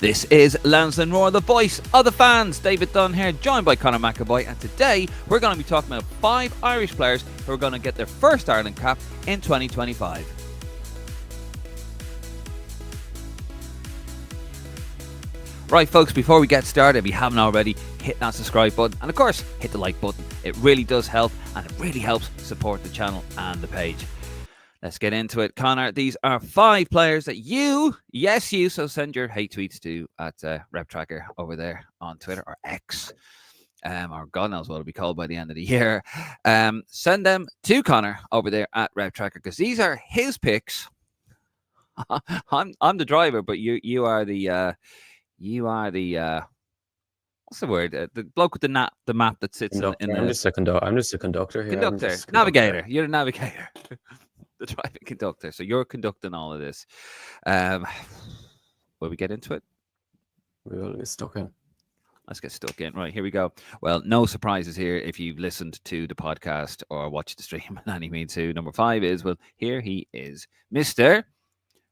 This is Lansdowne Roar, the voice of the fans. David Dunn here, joined by Conor McAvoy, and today we're going to be talking about 5 Irish players who are going to get their first Ireland cap in 2025. Right, folks, before we get started, if you haven't already, hit that subscribe button and, of course, hit the like button. It really does help, and it really helps support the channel and the page. Let's get into it. Conor, these are 5 players that you, so send your hate tweets to at RepTracker over there on Twitter or X, or God knows what it'll be called by the end of the year. Send them to Conor over there at RepTracker, because these are his picks. I'm the driver, but you are the what's the word? The bloke with the map that sits in the. I'm just a conductor here. Conductor, navigator. You're the navigator. The driving conductor. So you're conducting all of this. Will we get into it? We will get stuck in. Let's get stuck in. Right, here we go. Well, no surprises here if you've listened to the podcast or watched the stream in any means. Who number 5 is, well, here he is, Mr.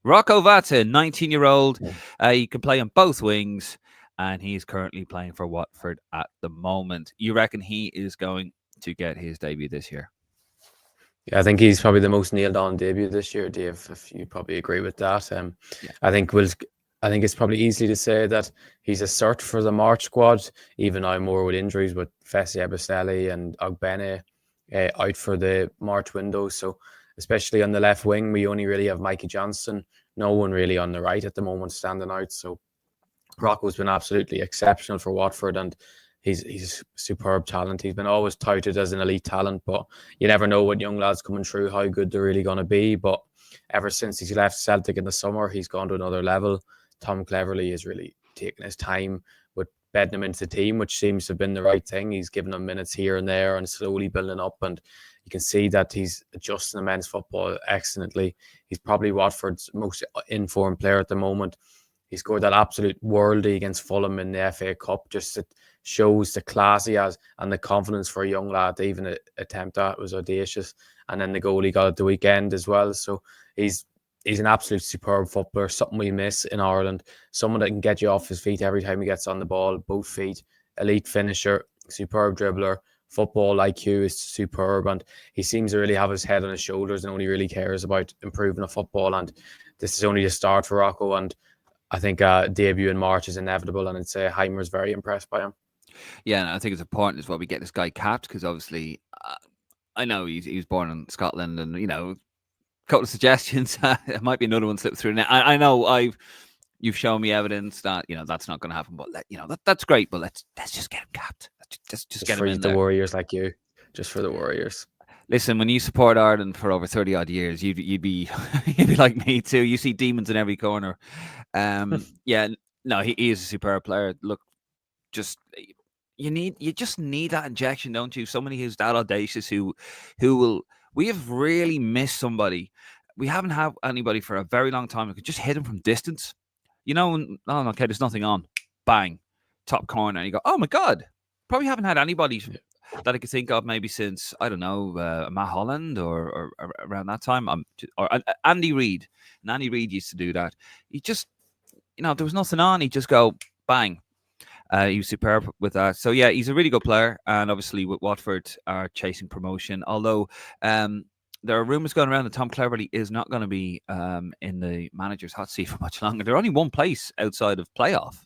Rocco Vata, 19-year-old. He can play on both wings, and he's currently playing for Watford at the moment. You reckon he is going to get his debut this year? Yeah, I think he's probably the most nailed-on debut this year, Dave. If you probably agree with that, I think it's probably easy to say that he's a cert for the March squad. Even now, more with injuries with Fessi Abistelli and Ogbene out for the March window. So, especially on the left wing, we only really have Mikey Johnson. No one really on the right at the moment standing out. So, Rocco's been absolutely exceptional for Watford, and he's superb talent. He's been always touted as an elite talent, but you never know with young lads coming through how good they're really going to be. But ever since he's left Celtic in the summer, he's gone to another level. Tom Cleverley has really taken his time with bedding him into the team, which seems to have been the right thing. He's given him minutes here and there and slowly building up, and you can see that he's adjusting the men's football excellently. He's probably Watford's most informed player at the moment. He scored that absolute worldie against Fulham in the FA Cup. Just it shows the class he has and the confidence for a young lad to even attempt that. It was audacious. And then the goal he got at the weekend as well. So he's an absolute superb footballer, something we miss in Ireland. Someone that can get you off his feet every time he gets on the ball, both feet, elite finisher, superb dribbler, football IQ is superb, and he seems to really have his head on his shoulders and only really cares about improving the football. And this is only the start for Rocco, and I think debut in March is inevitable, and I'd say Heimer's very impressed by him. Yeah, and I think it's important as well we get this guy capped, because obviously I know he was born in Scotland, and a couple of suggestions. It might be another one slipped through. Now I know you've shown me evidence that that's not going to happen, but that's great. But let's just get him capped. Just get him in there. The Warriors like you, just for the Warriors. Listen, when you support Ireland for over 30 odd years, you'd be like me too. You see demons in every corner. Yeah, no, he is a superb player. Look, you just need that injection, don't you? Somebody who's that audacious, who will. We have really missed somebody. We haven't had anybody for a very long time who could just hit him from distance. Okay, there's nothing on. Bang, top corner, and you go, oh my God. Probably haven't had anybody that I could think of maybe since, I don't know, Matt Holland or around that time. Or Andy Reid. And Andy Reid used to do that. He just, there was nothing on. He'd just go, bang. He was superb with that. So, yeah, he's a really good player. And obviously, with Watford are chasing promotion. Although there are rumours going around that Tom Cleverley is not going to be in the manager's hot seat for much longer. They're only one place outside of playoff.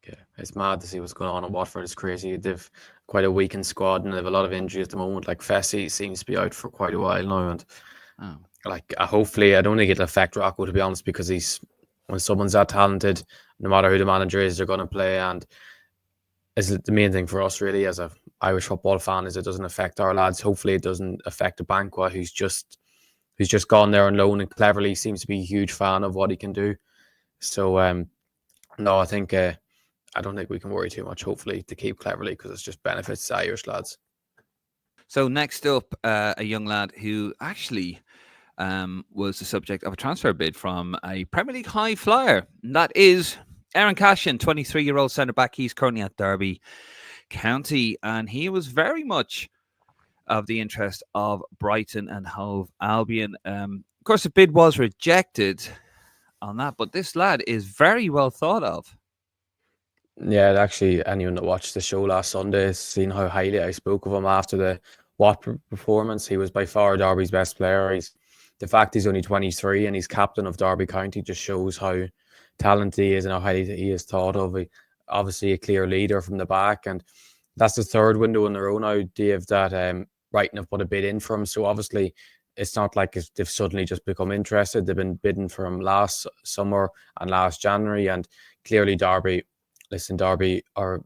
Yeah, it's mad to see what's going on at Watford. It's crazy. They've quite a weakened squad and they have a lot of injuries at the moment. Like Fessi seems to be out for quite a while now. And hopefully, I don't think it'll affect Rocco, to be honest, because when someone's that talented, no matter who the manager is, they're going to play. And is the main thing for us really as a Irish football fan is it doesn't affect our lads. Hopefully, it doesn't affect Abankwah, who's just gone there on loan, and Cleverley seems to be a huge fan of what he can do. So no, I think. I don't think we can worry too much, hopefully, to keep Cleverley, because it just benefits the Irish lads. So next up, a young lad who actually was the subject of a transfer bid from a Premier League high flyer. And that is Eiran Cashin, 23-year-old centre-back. He's currently at Derby County, and he was very much of the interest of Brighton and Hove Albion. Of course, the bid was rejected. on that. But this lad is very well thought of. Yeah, actually, anyone that watched the show last Sunday has seen how highly I spoke of him after the Watford performance. He was by far Derby's best player. The fact he's only 23 and he's captain of Derby County just shows how talented he is and how highly he is thought of. Obviously, a clear leader from the back, and that's the third window in a row now, Dave, that Brighton have put a bid in for him. So obviously, it's not like they've suddenly just become interested. They've been bidding for him last summer and last January, and clearly Derby are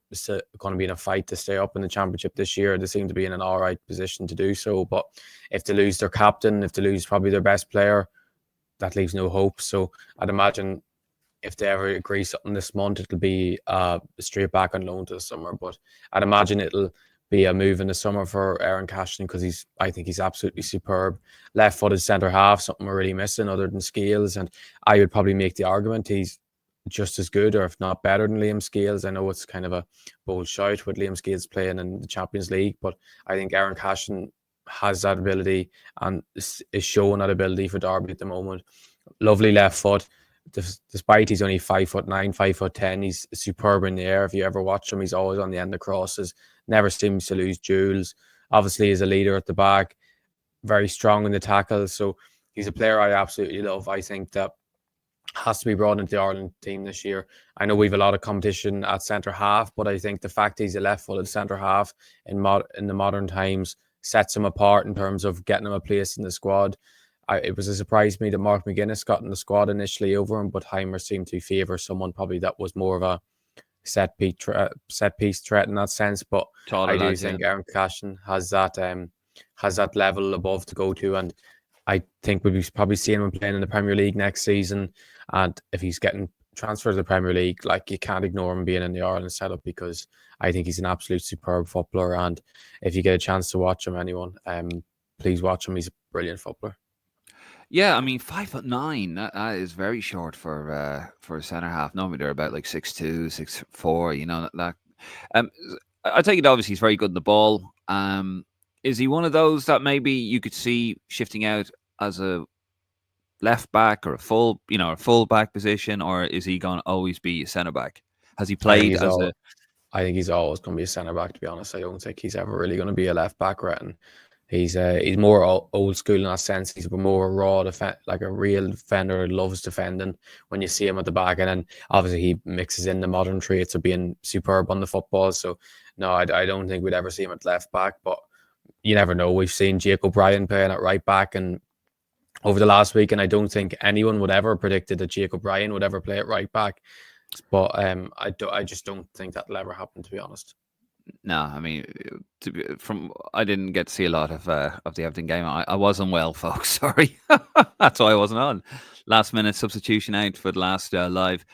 going to be in a fight to stay up in the Championship this year. They seem to be in an all right position to do so. But if they lose their captain, if they lose probably their best player, that leaves no hope. So I'd imagine if they ever agree something this month, it'll be straight back on loan to the summer. But I'd imagine it'll be a move in the summer for Eiran Cashin because I think he's absolutely superb. Left-footed centre half, something we're really missing other than Scales. And I would probably make the argument he's just as good, or if not better than Liam Scales. I know it's kind of a bold shout with Liam Scales playing in the Champions League, but I think Eiran Cashin has that ability and is showing that ability for Derby at the moment. Lovely left foot. Despite he's only 5'9", 5'10", he's superb in the air. If you ever watch him, he's always on the end of crosses, never seems to lose duels. Obviously, he's a leader at the back, very strong in the tackles. So he's a player I absolutely love. I think that has to be brought into the Ireland team this year. I know we've a lot of competition at centre half, but I think the fact he's a left-footed centre half in the modern times sets him apart in terms of getting him a place in the squad. It was a surprise to me that Mark McGuinness got in the squad initially over him, but Heimer seemed to favour someone probably that was more of a set piece threat in that sense. But I do think Eiran Cashin has that level above to go to, and I think we'll be probably seeing him playing in the Premier League next season. And if he's getting transferred to the Premier League, like, you can't ignore him being in the Ireland setup, because I think he's an absolute superb footballer. And if you get a chance to watch him, anyone, please watch him. He's a brilliant footballer. Yeah, I mean, 5'9", that is very short for a centre half. Normally they're about like 6'2", 6'4", you know, that. I take it obviously he's very good in the ball. Is he one of those that maybe you could see shifting out as a left back or a full back position, or is he going to always be a centre back? Has he played I think he's always going to be a centre back, to be honest. I don't think he's ever really going to be a left back, right? He's more old school in that sense. He's more raw, like a real defender who loves defending when you see him at the back. And then obviously he mixes in the modern traits of being superb on the football. So no, I don't think we'd ever see him at left back, but you never know. We've seen Jake O'Brien playing at right back and over the last week, and I don't think anyone would ever predicted that Jake O'Brien would ever play at right back. But I just don't think that'll ever happen, to be honest. No, I mean, I didn't get to see a lot of the Everton game. I wasn't well, folks. Sorry, that's why I wasn't on. Last minute substitution out for the last live.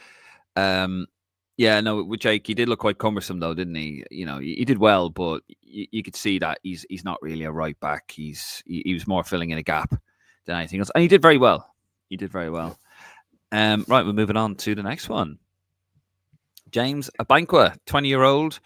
Yeah, no, with Jake, he did look quite cumbersome though, didn't he? You know, he did well, but you could see that he's not really a right back. He was more filling in a gap than anything else, and he did very well. Right, we're moving on to the next one. James Abankwah, 20-year-old.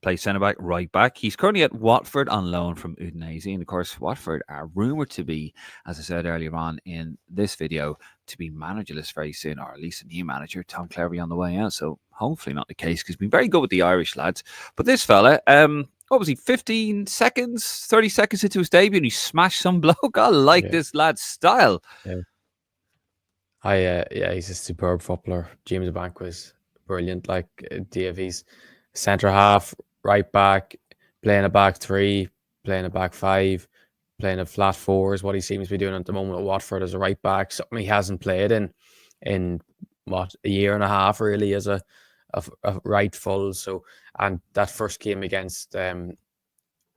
Plays centre back, right back. He's currently at Watford on loan from Udinese. And of course, Watford are rumoured to be, as I said earlier on in this video, to be managerless very soon, or at least a new manager, Tom Cleverley, on the way out. So hopefully not the case, because he's been very good with the Irish lads. But this fella, what was he, 15 seconds, 30 seconds into his debut, and he smashed some bloke. I like this lad's style. Yeah, he's a superb footballer. James Abankwah is brilliant. Like Dave, he's centre half, right back, playing a back three, playing a back five, playing a flat four is what he seems to be doing at the moment at Watford as a right back. Something he hasn't played in what, a year and a half really as a right full. So, and that first game against Derby,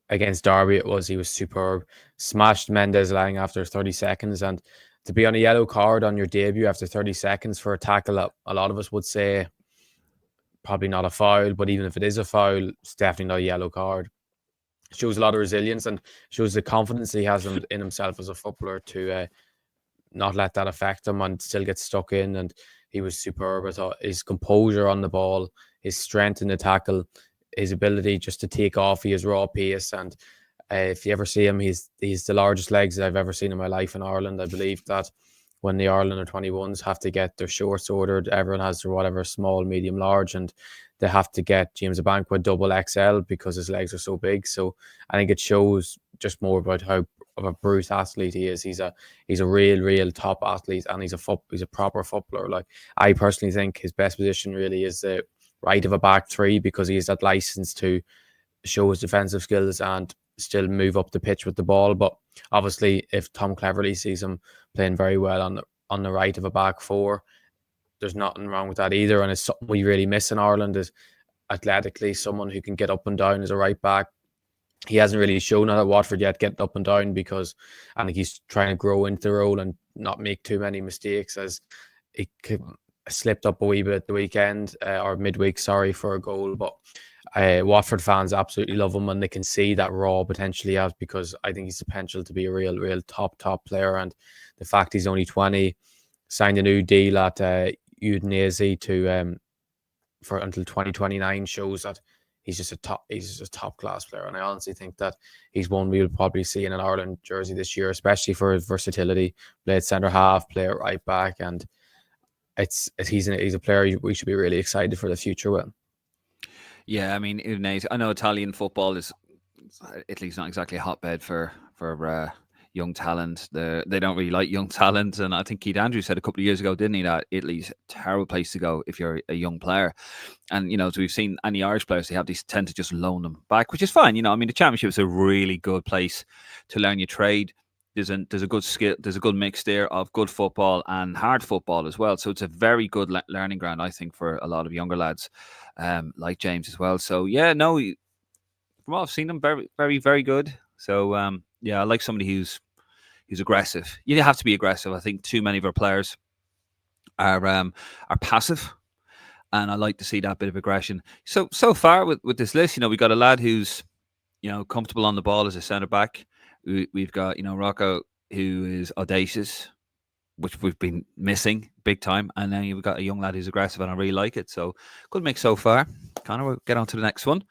he was superb. Smashed Mendez-Laing after 30 seconds, and to be on a yellow card on your debut after 30 seconds for a tackle that a lot of us would say probably not a foul, but even if it is a foul, it's definitely not a yellow card. Shows a lot of resilience and shows the confidence he has in himself as a footballer to not let that affect him and still get stuck in. And he was superb. I thought his composure on the ball, his strength in the tackle, his ability just to take off, he has raw pace. And if you ever see him, he's the largest legs that I've ever seen in my life in Ireland. I believe that when the Ireland or 21s have to get their shorts ordered, everyone has their whatever small, medium, large, and they have to get James Abankwah double XL because his legs are so big. So I think it shows just more about how of a brute athlete he is. He's a real top athlete, and he's a proper footballer. Like, I personally think his best position really is the right of a back three, because he has that license to show his defensive skills and still move up the pitch with the ball. But obviously, if Tom Cleverley sees him playing very well on the right of a back four, there's nothing wrong with that either. And it's something we really miss in Ireland, is athletically someone who can get up and down as a right back. He hasn't really shown that at Watford yet, getting up and down, because I think he's trying to grow into the role and not make too many mistakes, as he slipped up a wee bit at the weekend, or midweek, sorry, for a goal. But Watford fans absolutely love him, and they can see that raw potential he has, because I think he's the potential to be a real top player. And the fact he's only 20, signed a new deal at Udinese to for until 2029 shows that he's just a top class player. And I honestly think that he's one we'll probably see in an Ireland jersey this year, especially for his versatility. Play at centre half, play at right back, and he's a player we should be really excited for the future with. Yeah, I mean, Udinese, I know Italian football is, Italy's not exactly a hotbed for young talent. They don't really like young talent, and I think Keith Andrews said a couple of years ago, didn't he, that Italy's a terrible place to go if you're a young player. And as we've seen, any Irish players, they tend to just loan them back, which is fine. I mean, the Championship is a really good place to learn your trade. There's a good skill. There's a good mix there of good football and hard football as well. So it's a very good learning ground, I think, for a lot of younger lads, like James as well. So yeah, no, from all I've seen them, very, very, very good. So yeah, I like somebody who's aggressive. You have to be aggressive. I think too many of our players are passive, and I like to see that bit of aggression. So far with this list, we got a lad who's comfortable on the ball as a centre back. We've got Rocco, who is audacious, which we've been missing big time, and then we've got a young lad who's aggressive, and I really like it. So good mix so far. Conor, we'll get on to the next one.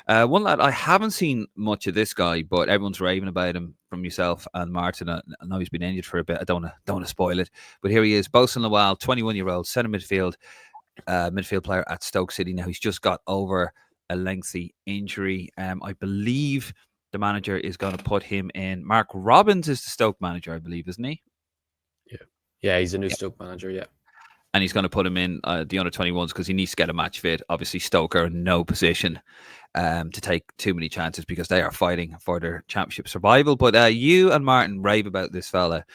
One lad, I haven't seen much of this guy, but everyone's raving about him from yourself and Martin. I know he's been injured for a bit. I don't want to spoil it, but here he is, Bosun Lawal, 21-year-old centre midfield player at Stoke City. Now he's just got over a lengthy injury. I believe the manager is going to put him in. Mark Robbins is the Stoke manager, I believe, isn't he? Yeah, he's a new Stoke manager. Yeah. And he's going to put him in the under-21s because he needs to get a match fit. Obviously, Stoke are in no position to take too many chances because they are fighting for their championship survival. But you and Martin rave about this fella,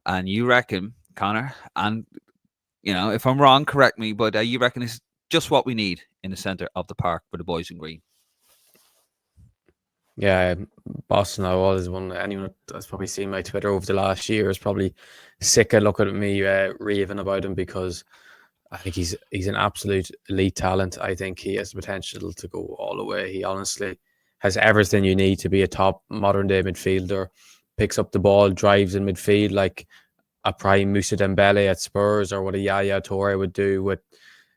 and you reckon, Conor, and if I'm wrong, correct me, but you reckon it's just what we need in the centre of the park for the boys in green. Yeah, Bosun Lawal is one. Anyone that's probably seen my Twitter over the last year is probably sick of looking at me raving about him, because I think he's an absolute elite talent. I think he has the potential to go all the way. He honestly has everything you need to be a top modern day midfielder. Picks up the ball, drives in midfield like a prime Moussa Dembele at Spurs, or what a Yaya Toure would do, with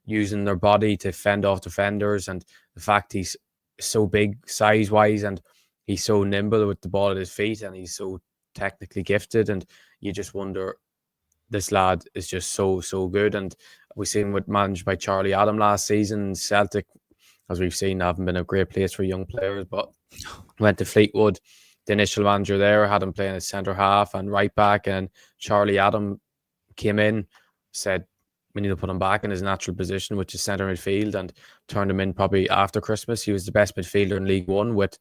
using their body to fend off defenders. And the fact he's so big size wise, and he's so nimble with the ball at his feet, and he's so technically gifted, and you just wonder, this lad is just so good. And we seen what managed by Charlie Adam last season. Celtic, as we've seen, haven't been a great place for young players, but went to Fleetwood. The initial manager there had him playing as centre half and right back, and Charlie Adam came in, said we need to put him back in his natural position, which is centre midfield, and turned him in probably after Christmas. He was the best midfielder in League One, with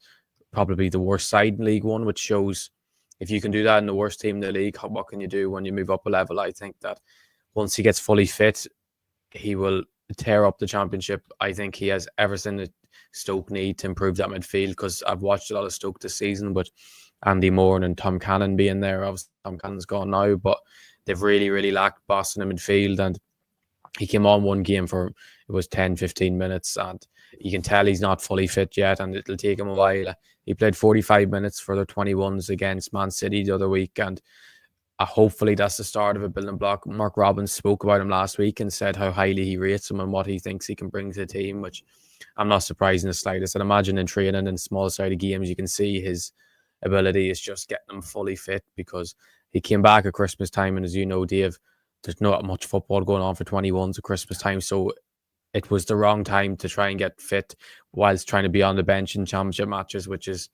probably the worst side in League One, which shows if you can do that in the worst team in the league, what can you do when you move up a level? I think that once he gets fully fit, he will tear up the Championship. I think he has everything that Stoke need to improve that midfield, because I've watched a lot of Stoke this season, but Andy Moore and Tom Cannon being there, obviously Tom Cannon's gone now, but they've really lacked Boston in midfield. And he came on one game for, it was 10-15 minutes, and you can tell he's not fully fit yet, and it'll take him a while. He played 45 minutes for their 21s against Man City the other week, and hopefully that's the start of a building block. Mark Robbins spoke about him last week and said how highly he rates him and what he thinks he can bring to the team, which I'm not surprised in the slightest. And imagine in training and small-sided games, you can see his ability is just getting him fully fit, because he came back at Christmas time, and as you know, Dave, there's not much football going on for 21s at Christmas time, so it was the wrong time to try and get fit whilst trying to be on the bench in championship matches, which is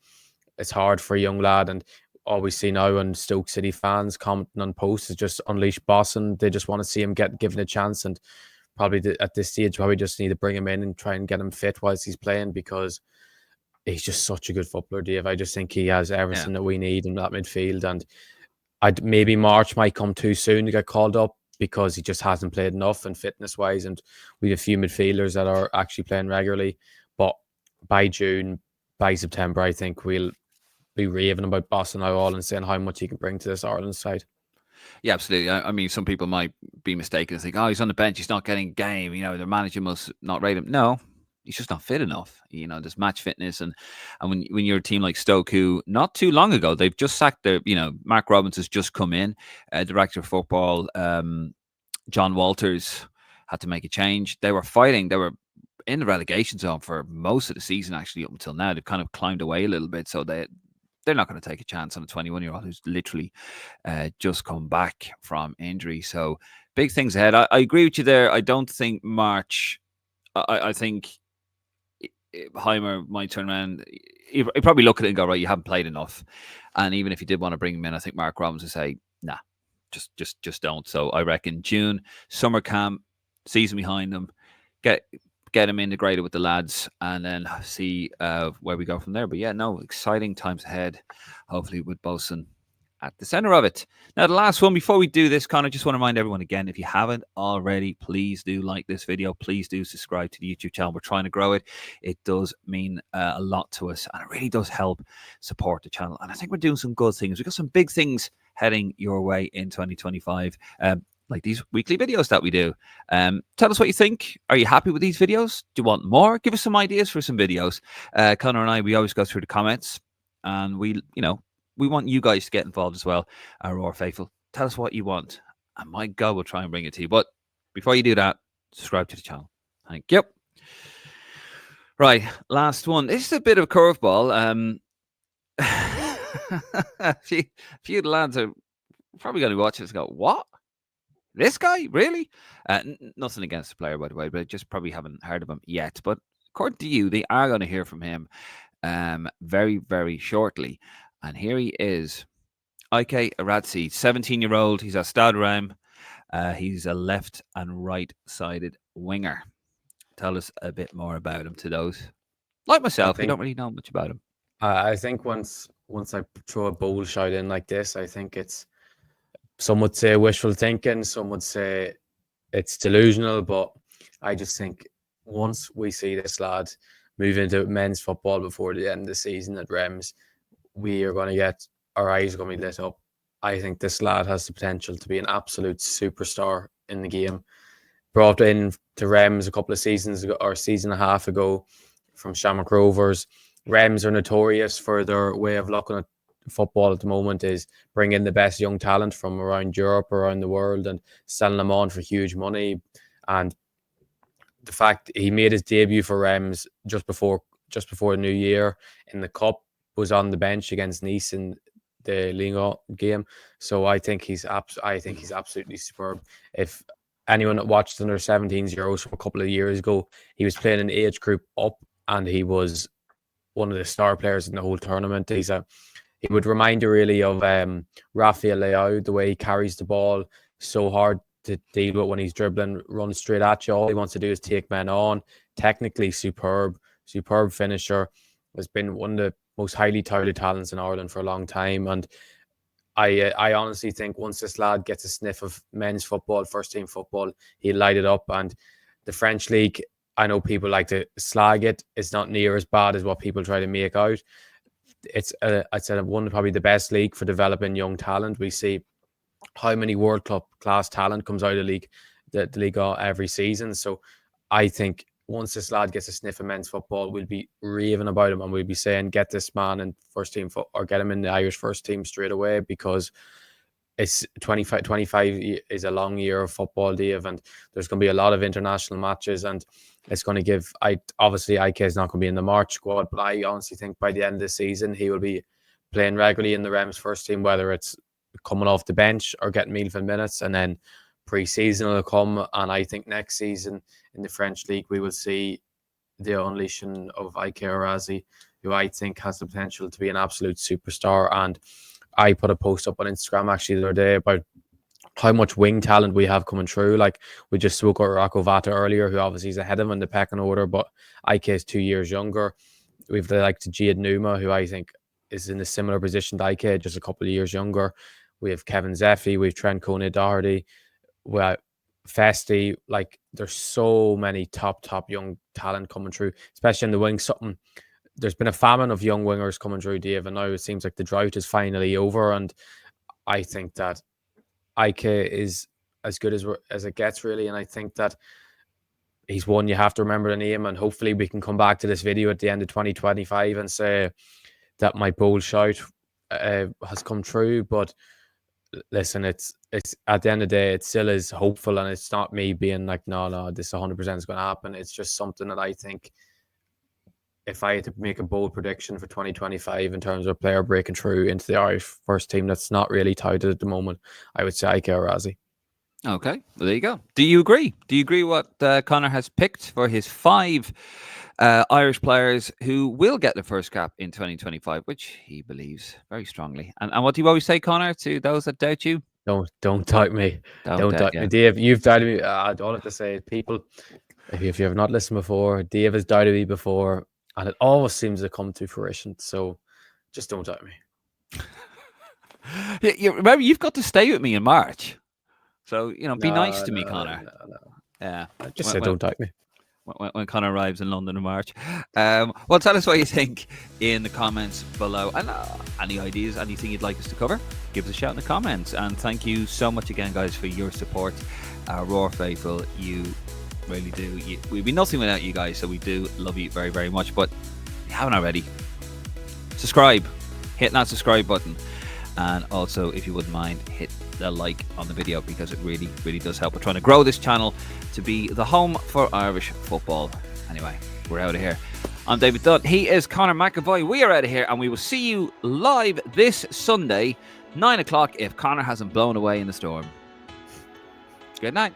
it's hard for a young lad. And all we see now on Stoke City fans commenting on posts is just unleash Bosun. They just want to see him get given a chance, and probably at this stage probably just need to bring him in and try and get him fit whilst he's playing, because he's just such a good footballer, Dave. I just think he has everything that we need in that midfield, and maybe March might come too soon to get called up because he just hasn't played enough and fitness wise, and we have a few midfielders that are actually playing regularly. But by June, by September, I think we'll be raving about Bosun Lawal and saying how much he can bring to this Ireland side. Yeah, absolutely. I mean, some people might be mistaken and think, oh, he's on the bench, he's not getting a game, the manager must not rate him. No, he's just not fit enough. There's match fitness, and when you're a team like Stoke, who not too long ago they've just sacked their, Mark Robbins has just come in, director of football. John Walters had to make a change. They were fighting. They were in the relegation zone for most of the season, actually, up until now. They've kind of climbed away a little bit, so they're not going to take a chance on a 21-year-old who's literally just come back from injury. So big things ahead. I agree with you there. I don't think March. I think Heimer might turn around. He'd probably look at it and go, right, you haven't played enough. And even if you did want to bring him in, I think Mark Robbins would say, nah, just don't. So I reckon June, summer camp, season behind them, get him integrated with the lads, and then see where we go from there. But yeah, no, exciting times ahead, hopefully with Bosun at the center of it. Now, the last one, before we do this, Conor, just want to remind everyone again, if you haven't already, please do like this video. Please do subscribe to the YouTube channel. We're trying to grow it. It does mean a lot to us, and it really does help support the channel. And I think we're doing some good things. We've got some big things heading your way in 2025. Like these weekly videos that we do. Tell us what you think. Are you happy with these videos? Do you want more? Give us some ideas for some videos. Conor and I, we always go through the comments, and we want you guys to get involved as well. Our Roar faithful, tell us what you want, and my God, we'll try and bring it to you. But before you do that, subscribe to the channel. Thank you. Right, last one. This is a bit of a curveball. A few of the lads are probably going to watch this and go, what? This guy? Really? Nothing against the player, by the way, but just probably haven't heard of him yet. But according to you, they are going to hear from him very, very shortly. And here he is. Eiran Cashin, 17-year-old. He's a Stade Reims. He's a left and right-sided winger. Tell us a bit more about him to those. Like myself, we don't really know much about him. I think once I throw a bold shout in like this, I think it's, some would say wishful thinking, some would say it's delusional, but I just think once we see this lad move into men's football before the end of the season at Reims, we are going to get, our eyes are going to be lit up. I think this lad has the potential to be an absolute superstar in the game. Brought in to Reims a couple of seasons ago, or a season and a half ago, from Shamrock Rovers. Reims are notorious for their way of looking at football at the moment, is bring in the best young talent from around Europe, around the world, and selling them on for huge money. And the fact he made his debut for Reims just before the new year in the cup, was on the bench against Nice in the Ligue game. So I think he's absolutely superb. If anyone that watched under 17s Euros from a couple of years ago, he was playing an age group up, and he was one of the star players in the whole tournament. He would remind you really of Rafael Leao, the way he carries the ball, so hard to deal with when he's dribbling, runs straight at you. All he wants to do is take men on. Technically superb finisher. Has been one of the most highly touted talents in Ireland for a long time. And I honestly think once this lad gets a sniff of men's football, first team football, he'll light it up. And the French league, I know people like to slag it. It's not near as bad as what people try to make out. It's one of probably the best league for developing young talent. We see how many world class talent comes out of the league every season. So I think once this lad gets a sniff of men's football, we'll be raving about him, and we'll be saying, get this man in first team or get him in the Irish first team straight away, because it's 25 is a long year of football, Dave, and there's going to be a lot of international matches, and it's going to give, obviously IK is not going to be in the March squad, but I honestly think by the end of the season he will be playing regularly in the Reims first team, whether it's coming off the bench or getting meaningful minutes, and then pre-season will come, and I think next season in the French league we will see the unleashing of Iker Arazi, who I think has the potential to be an absolute superstar. And I put a post up on Instagram actually the other day about how much wing talent we have coming through. Like, we just spoke about Rocco Vata earlier, who obviously is ahead of him in the pecking order, but Ike is 2 years younger. We've the like to Jihad Numa, who I think is in a similar position to Ike, just a couple of years younger. We have Kevin Zeffy, we have Trent Conor-Doherty, we have Festy. Like, there's so many top young talent coming through, especially in the wing. There's been a famine of young wingers coming through, Dave, and now it seems like the drought is finally over. And I think that Ike is as good as it gets, really. And I think that he's one you have to remember the name, and hopefully we can come back to this video at the end of 2025 and say that my bold shout has come true. But listen, it's at the end of the day, it still is hopeful, and it's not me being like, no, this 100% is going to happen. It's just something that I think, if I had to make a bold prediction for 2025 in terms of a player breaking through into the Irish first team that's not really touted at the moment, I would say Iker Arazi. Okay, well, there you go. Do you agree? Do you agree what Conor has picked for his 5 Irish players who will get the first cap in 2025, which he believes very strongly? And what do you always say, Conor, to those that doubt you? Don't doubt me. Don't doubt me, Dave. You've doubted me. I don't have to say it. People, if you have not listened before, Dave has doubted me before, and it always seems to come to fruition. So just don't doubt me. Remember, you've got to stay with me in March. So, be nice to me, Conor. No. Yeah. I just said don't doubt me. When Conor arrives in London in March. Well, tell us what you think in the comments below. And any ideas, anything you'd like us to cover, give us a shout in the comments. And thank you so much again, guys, for your support. Roar faithful, you really do. We'd be nothing without you guys, so we do love you very, very much. But if you haven't already, subscribe. Hit that subscribe button. And also, if you wouldn't mind, hit the like on the video, because it really, really does help. We're trying to grow this channel to be the home for Irish football. Anyway, we're out of here. I'm David Dunn. He is Conor McAvoy. We are out of here, and we will see you live this Sunday, 9 o'clock, if Conor hasn't blown away in the storm. Good night.